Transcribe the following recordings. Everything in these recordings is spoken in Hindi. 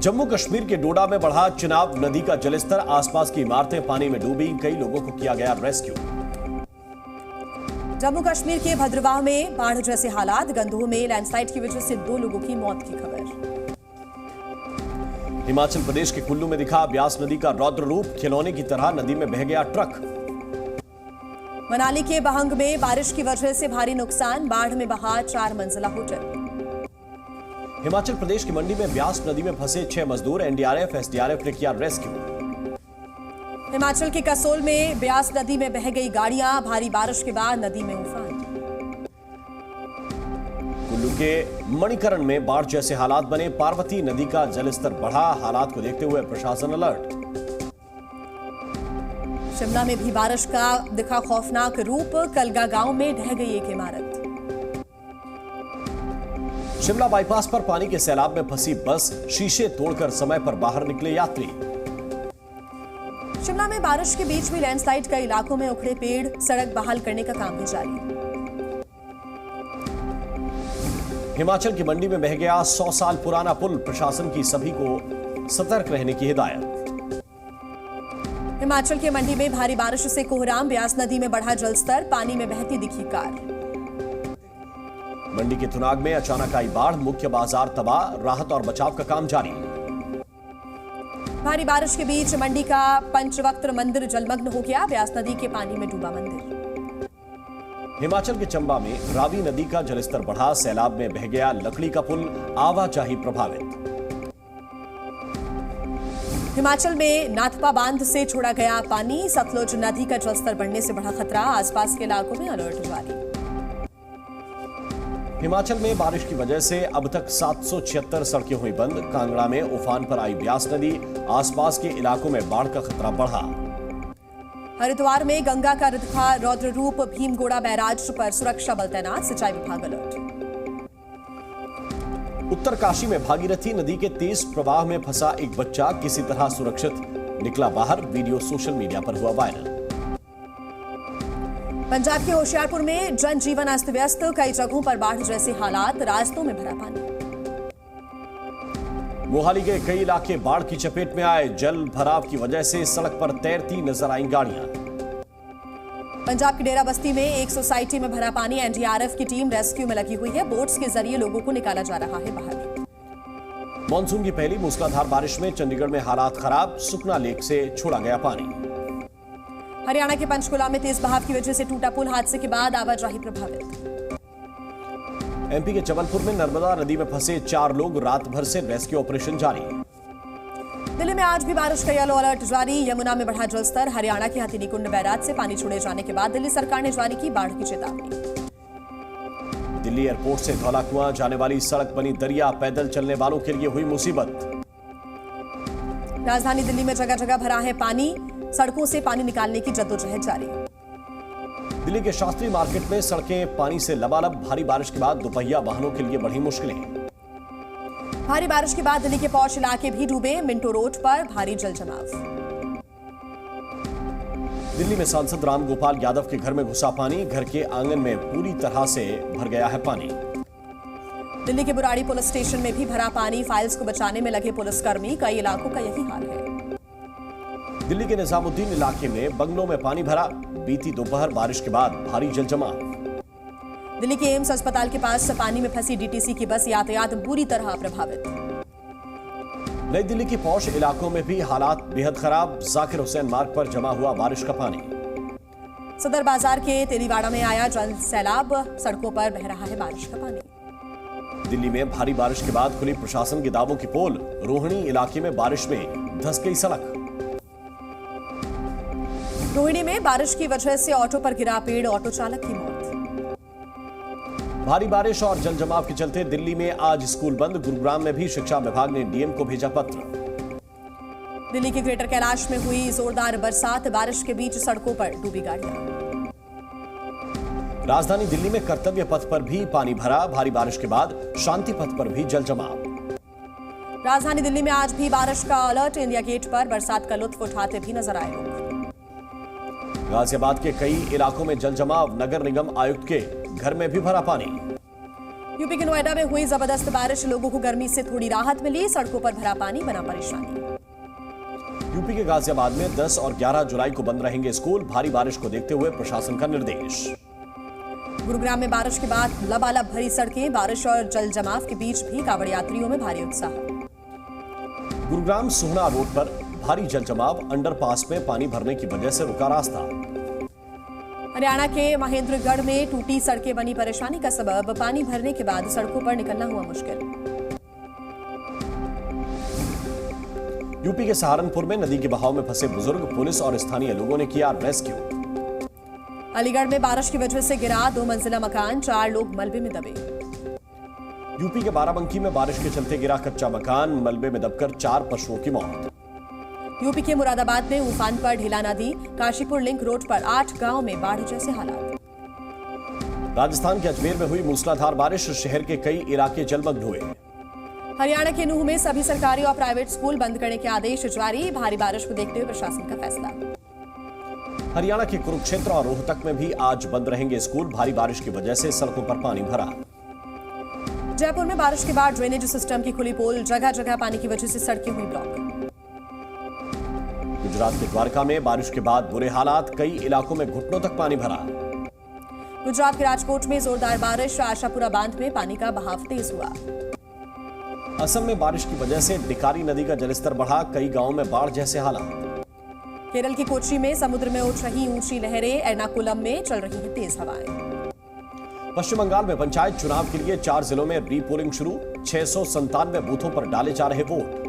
जम्मू कश्मीर के डोडा में बढ़ा चिनाब नदी का जलस्तर, आसपास की इमारतें पानी में डूबी, कई लोगों को किया गया रेस्क्यू। जम्मू कश्मीर के भद्रवाह में बाढ़ जैसे हालात, गंदोह में लैंडस्लाइड की वजह से 2 लोगों की मौत की खबर। हिमाचल प्रदेश के कुल्लू में दिखा ब्यास नदी का रौद्र रूप, खिलौने की तरह नदी में बह गया ट्रक। मनाली के बहंग में बारिश की वजह से भारी नुकसान, बाढ़ में बहा 4 मंजिला होटल। हिमाचल प्रदेश की मंडी में ब्यास नदी में फंसे 6 मजदूर, एनडीआरएफ एसडीआरएफ ने किया रेस्क्यू। हिमाचल के कसोल में ब्यास नदी में बह गई गाड़ियां, भारी बारिश के बाद नदी में उफान। कुल्लू के मणिकरण में बाढ़ जैसे हालात बने, पार्वती नदी का जलस्तर बढ़ा, हालात को देखते हुए प्रशासन अलर्ट। शिमला में भी बारिश का दिखा खौफनाक रूप, कलगा गांव में ढह गई एक इमारत। शिमला बाईपास पर पानी के सैलाब में फंसी बस, शीशे तोड़कर समय पर बाहर निकले यात्री। शिमला में बारिश के बीच भी लैंडस्लाइड, कई इलाकों में उखड़े पेड़, सड़क बहाल करने का काम भी जारी। हिमाचल की मंडी में बह गया 100 साल पुराना पुल, प्रशासन की सभी को सतर्क रहने की हिदायत। हिमाचल के मंडी में भारी बारिश से कोहराम, ब्यास नदी में बढ़ा जलस्तर, पानी में बहती दिखी कार। मंडी के थुनाग में अचानक आई बाढ़, मुख्य बाजार तबाह, राहत और बचाव का काम जारी। भारी बारिश के बीच मंडी का पंचवक्त मंदिर जलमग्न हो गया, ब्यास नदी के पानी में डूबा मंदिर। हिमाचल के चंबा में रावी नदी का जलस्तर बढ़ा, सैलाब में बह गया लकड़ी का पुल, आवाजाही प्रभावित। हिमाचल में नाथपा बांध से छोड़ा गया पानी, सतलुज नदी का जलस्तर बढ़ने से बढ़ा खतरा, आसपास के इलाकों में अलर्ट जारी। हिमाचल में बारिश की वजह से अब तक 776 सड़कें हुई बंद, कांगड़ा में उफान पर आई ब्यास नदी, आसपास के इलाकों में बाढ़ का खतरा बढ़ा। हरिद्वार में गंगा का दिखा रौद्र रूप, भीमगोड़ा बैराज पर सुरक्षा बल तैनात, सिंचाई विभाग अलर्ट। उत्तरकाशी में भागीरथी नदी के तेज प्रवाह में फंसा एक बच्चा किसी तरह सुरक्षित निकला बाहर, वीडियो सोशल मीडिया पर हुआ वायरल। पंजाब के होशियारपुर में जनजीवन अस्त व्यस्त, कई जगहों पर बाढ़ जैसे हालात, रास्तों में भरा पानी। मोहाली के कई इलाके बाढ़ की चपेट में आए, जल भराव की वजह से सड़क पर तैरती नजर आई गाड़ियां। पंजाब की डेरा बस्ती में एक सोसाइटी में भरा पानी, एनडीआरएफ की टीम रेस्क्यू में लगी हुई है, बोट्स के जरिए लोगों को निकाला जा रहा है बाहर। मानसून की पहली मूसलाधार बारिश में चंडीगढ़ में हालात खराब, सुखना लेक से छोड़ा गया पानी। हरियाणा के पंचकुला में तेज बहाव की वजह से टूटा पुल, हादसे के बाद आवाजाही प्रभावित। एमपी के जबलपुर में नर्मदा नदी में फंसे 4 लोग, रात भर से रेस्क्यू ऑपरेशन जारी। दिल्ली में आज भी बारिश का येलो अलर्ट जारी, यमुना में बढ़ा जलस्तर, हरियाणा के हथिनीकुंड बैराज से पानी छोड़े जाने के बाद दिल्ली सरकार ने जारी की बाढ़ की चेतावनी। दिल्ली एयरपोर्ट से धौलाकुआं जाने वाली सड़क बनी दरिया, पैदल चलने वालों के लिए हुई मुसीबत। राजधानी दिल्ली में जगह जगह भरा है पानी, सड़कों से पानी निकालने की जद्दोजहद जारी। दिल्ली के शास्त्री मार्केट में सड़कें पानी से लबालब, भारी बारिश के बाद दोपहिया वाहनों के लिए बढ़ी मुश्किलें। भारी बारिश के बाद दिल्ली के पौष इलाके भी डूबे, मिंटो रोड पर भारी जल जमाव। दिल्ली में सांसद राम गोपाल यादव के घर में घुसा पानी, घर के आंगन में पूरी तरह से भर गया है पानी। दिल्ली के बुराड़ी पुलिस स्टेशन में भी भरा पानी, फाइल्स को बचाने में लगे पुलिसकर्मी, कई इलाकों का यही हाल है। दिल्ली के निजामुद्दीन इलाके में बंगलों में पानी भरा, बीती दोपहर बारिश के बाद भारी जल जमाव। दिल्ली के एम्स अस्पताल के पास पानी में फंसी डीटीसी की बस, यातायात बुरी तरह प्रभावित। नई दिल्ली के पौष इलाकों में भी हालात बेहद खराब, जाकिर हुसैन मार्ग पर जमा हुआ बारिश का पानी। सदर बाजार के तेलीवाड़ा में आया जल सैलाब, सड़कों पर बह रहा है बारिश का पानी। दिल्ली में भारी बारिश के बाद खुली प्रशासन के दावों की पोल, रोहिणी इलाके में बारिश में धंस गई सड़क। रोहिणी में बारिश की वजह से ऑटो पर गिरा पेड़, ऑटो चालक की मौत। भारी बारिश और जल जमाव के चलते दिल्ली में आज स्कूल बंद, गुरुग्राम में भी शिक्षा विभाग ने डीएम को भेजा पत्र। दिल्ली के ग्रेटर कैलाश में हुई जोरदार बरसात, बारिश के बीच सड़कों पर डूबी गाड़ियां। राजधानी दिल्ली में कर्तव्य पथ पर भी पानी भरा, भारी बारिश के बाद शांति पथ पर भी जल जमाव। राजधानी दिल्ली में आज भी बारिश का अलर्ट, इंडिया गेट पर बरसात का लुत्फ उठाते भी नजर आए लोग। गाजियाबाद के कई इलाकों में जल जमाव, नगर निगम आयुक्त के घर में भी भरा पानी। यूपी के नोएडा में हुई जबरदस्त बारिश, लोगों को गर्मी से थोड़ी राहत मिली, सड़कों पर भरा पानी बना परेशानी। यूपी के गाजियाबाद में 10 और 11 जुलाई को बंद रहेंगे स्कूल, भारी बारिश को देखते हुए प्रशासन का निर्देश। गुरुग्राम में बारिश के बाद लबालब भरी सड़कें, बारिश और जल जमाव के बीच भी कांवड़ यात्रियों में भारी उत्साह। गुरुग्राम सोहना रोड पर भारी जल जमाव, अंडरपास में पानी भरने की वजह से रुका रास्ता। हरियाणा के महेंद्रगढ़ में टूटी सड़कें बनी परेशानी का सबब, पानी भरने के बाद सड़कों पर निकलना हुआ मुश्किल। यूपी के सहारनपुर में नदी के बहाव में फंसे बुजुर्ग, पुलिस और स्थानीय लोगों ने किया रेस्क्यू। अलीगढ़ में बारिश की वजह से गिरा 2 मंजिला मकान, 4 लोग मलबे में दबे। यूपी के बाराबंकी में बारिश के चलते गिरा कच्चा मकान, मलबे में दबकर 4 पशुओं की मौत। यूपी के मुरादाबाद में उफान पर ढीला नदी, काशीपुर लिंक रोड पर 8 गांव में बाढ़ जैसे हालात। राजस्थान के अजमेर में हुई मूसलाधार बारिश, शहर के कई इलाके जलमग्न हुए। हरियाणा के नूंह में सभी सरकारी और प्राइवेट स्कूल बंद करने के आदेश जारी, भारी बारिश को देखते हुए प्रशासन का फैसला। हरियाणा के कुरुक्षेत्र और रोहतक में भी आज बंद रहेंगे स्कूल, भारी बारिश की वजह से सड़कों पर पानी भरा। जयपुर में बारिश के बाद ड्रेनेज सिस्टम की खुली पोल, जगह जगह पानी की वजह से सड़कें हुई ब्लॉक। गुजरात के द्वारका में बारिश के बाद बुरे हालात, कई इलाकों में घुटनों तक पानी भरा। गुजरात के राजकोट में जोरदार बारिश, आशापुरा बांध में पानी का बहाव तेज हुआ। असम में बारिश की वजह से डिकारी नदी का जलस्तर बढ़ा, कई गांवों में बाढ़ जैसे हालात। केरल की कोच्चि में समुद्र में उठ रही ऊंची लहरें, एर्नाकुलम में चल रही हैं तेज हवाएं। पश्चिम बंगाल में पंचायत चुनाव के लिए 4 जिलों में रीपोलिंग शुरू, 697 बूथों पर डाले जा रहे वोट।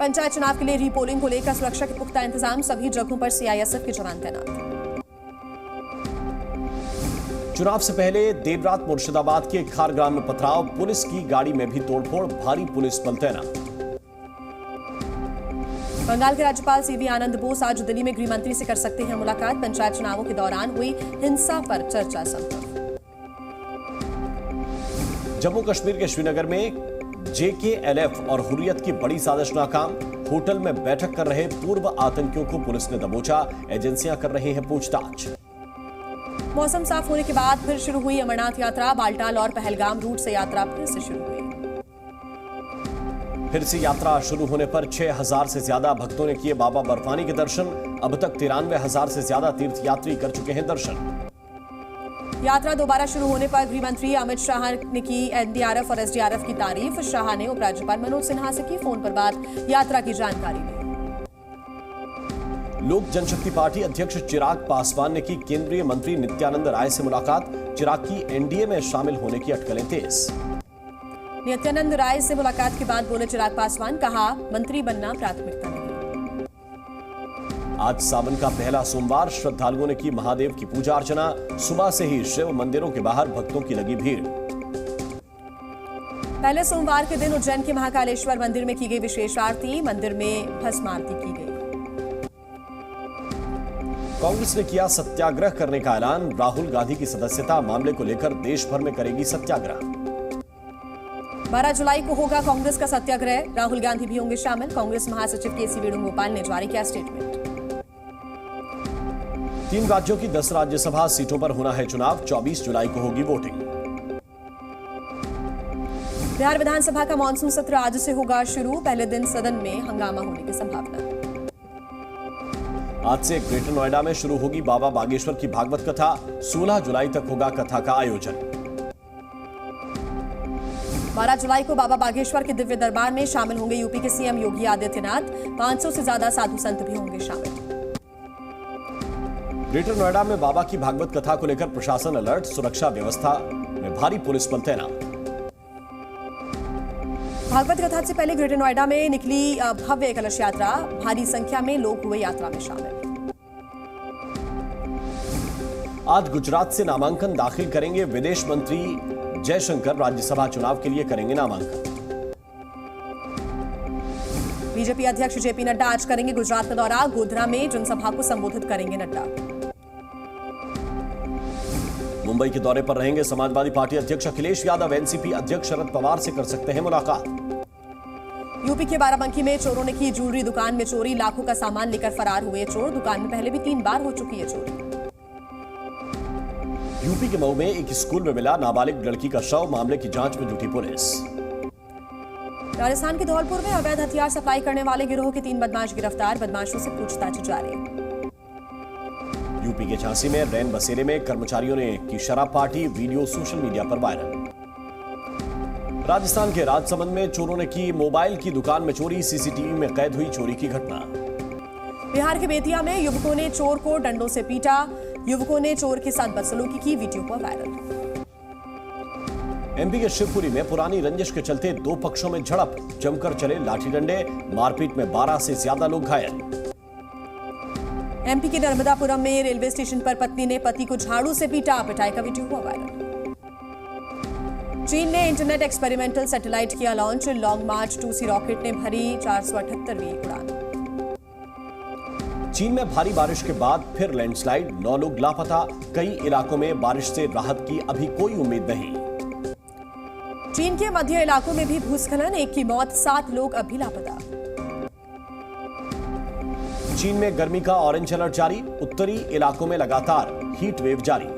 पंचायत चुनाव के लिए रीपोलिंग को लेकर सुरक्षा के पुख्ता इंतजाम, सभी जगहों पर सीआईएसएफ के जवान तैनात। चुनाव से पहले देर रात मुर्शिदाबाद के खारग्राम में पथराव, पुलिस की गाड़ी में भी तोड़फोड़, भारी पुलिस बल तैनात। बंगाल के राज्यपाल सीवी आनंद बोस आज दिल्ली में गृह मंत्री से कर सकते हैं मुलाकात, पंचायत चुनावों के दौरान हुई हिंसा पर चर्चा संभव। जम्मू कश्मीर के श्रीनगर में जेकेएलएफ और हुर्रियत की बड़ी साजिश नाकाम, होटल में बैठक कर रहे पूर्व आतंकियों को पुलिस ने दबोचा, एजेंसियां कर रही हैं पूछताछ। मौसम साफ होने के बाद फिर शुरू हुई अमरनाथ यात्रा, बालटाल और पहलगाम रूट से यात्रा फिर से शुरू हुई। फिर से यात्रा शुरू होने पर 6000 से ज्यादा भक्तों ने किए बाबा बर्फानी के दर्शन, अब तक 93,000 से ज्यादा तीर्थयात्री कर चुके हैं दर्शन। यात्रा दोबारा शुरू होने पर गृह मंत्री अमित शाह ने की एनडीआरएफ और एसडीआरएफ की तारीफ, शाह ने उपराज्यपाल मनोज सिन्हा से की फोन पर बात, यात्रा की जानकारी ली। लोक जनशक्ति पार्टी अध्यक्ष चिराग पासवान ने की केंद्रीय मंत्री नित्यानंद राय से मुलाकात, चिराग की एनडीए में शामिल होने की अटकलें तेज। नित्यानंद राय से मुलाकात के बाद बोले चिराग पासवान, कहा मंत्री बनना प्राथमिकता नहीं। आज सावन का पहला सोमवार, श्रद्धालुओं ने की महादेव की पूजा अर्चना, सुबह से ही शिव मंदिरों के बाहर भक्तों की लगी भीड़। पहले सोमवार के दिन उज्जैन के महाकालेश्वर मंदिर में की गई विशेष आरती, मंदिर में भस्म आरती की गई। कांग्रेस ने किया सत्याग्रह करने का ऐलान, राहुल गांधी की सदस्यता मामले को लेकर देश भर में करेगी सत्याग्रह। 12 जुलाई को होगा कांग्रेस का सत्याग्रह, राहुल गांधी भी होंगे शामिल, कांग्रेस महासचिव केसी वेणुगोपाल ने जारी किया स्टेटमेंट। 3 राज्यों की 10 राज्यसभा सीटों पर होना है चुनाव, 24 जुलाई को होगी वोटिंग। बिहार विधानसभा का मानसून सत्र आज से होगा शुरू, पहले दिन सदन में हंगामा होने की संभावना। आज से ग्रेटर नोएडा में शुरू होगी बाबा बागेश्वर की भागवत कथा, 16 जुलाई तक होगा कथा का आयोजन। 12 जुलाई को बाबा बागेश्वर के दिव्य दरबार में शामिल होंगे यूपी के सीएम योगी आदित्यनाथ, 500 से ज्यादा साधु संत भी होंगे शामिल। ग्रेटर नोएडा में बाबा की भागवत कथा को लेकर प्रशासन अलर्ट, सुरक्षा व्यवस्था में भारी पुलिस बल तैनात। भागवत कथा से पहले ग्रेटर नोएडा में निकली भव्य कलश यात्रा, भारी संख्या में लोग हुए यात्रा में शामिल। आज गुजरात से नामांकन दाखिल करेंगे विदेश मंत्री जयशंकर, राज्यसभा चुनाव के लिए करेंगे नामांकन। बीजेपी अध्यक्ष जेपी नड्डा आज करेंगे गुजरात का दौरा, गोधरा में जनसभा को संबोधित करेंगे नड्डा। मुंबई के दौरे पर रहेंगे समाजवादी पार्टी अध्यक्ष अखिलेश यादव, एनसीपी अध्यक्ष शरद पवार से कर सकते हैं मुलाकात। यूपी के बाराबंकी में चोरों ने की ज्वेलरी दुकान में चोरी, लाखों का सामान लेकर फरार हुए चोर, दुकान में पहले भी 3 बार हो चुकी है चोरी। यूपी के मऊ में एक स्कूल में मिला नाबालिग लड़की का शव, मामले की जांच में जुटी पुलिस। राजस्थान के धौलपुर में अवैध हथियार सप्लाई करने वाले गिरोह के 3 बदमाश गिरफ्तार, बदमाशों से पूछताछ जारी। यूपी के झांसी में रैन बसेरे में कर्मचारियों ने की शराब पार्टी, वीडियो सोशल मीडिया पर वायरल। राजस्थान के राजसमंद में चोरों ने की मोबाइल की दुकान में चोरी, सीसीटीवी में कैद हुई चोरी की घटना। बिहार के बेतिया में युवकों ने चोर को डंडों से पीटा, युवकों ने चोर के साथ बदसलूकी की, वीडियो पर वायरल। एमपी के शिवपुरी में पुरानी रंजिश के चलते 2 पक्षों में झड़प, जमकर चले लाठी डंडे, मारपीट में 12 से ज्यादा लोग घायल। एमपी के नर्मदापुरम में रेलवे स्टेशन पर पत्नी ने पति को झाड़ू से पीटा, पिटाई का वीडियो हुआ वायरल। चीन ने इंटरनेट एक्सपेरिमेंटल सैटेलाइट किया लॉन्च, लॉन्ग मार्च 2C रॉकेट ने भरी 478वीं उड़ान। चीन में भारी बारिश के बाद फिर लैंडस्लाइड, 9 लोग लापता, कई इलाकों में बारिश से राहत की अभी कोई उम्मीद नहीं। चीन के मध्य इलाकों में भी भूस्खलन, 1 की मौत, 7 लोग अभी लापता। चीन में गर्मी का ऑरेंज अलर्ट जारी, उत्तरी इलाकों में लगातार हीट वेव जारी।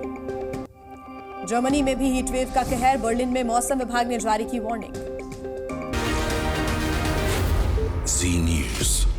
जर्मनी में भी हीट वेव का कहर, बर्लिन में मौसम विभाग ने जारी की वार्निंग। जी न्यूज़।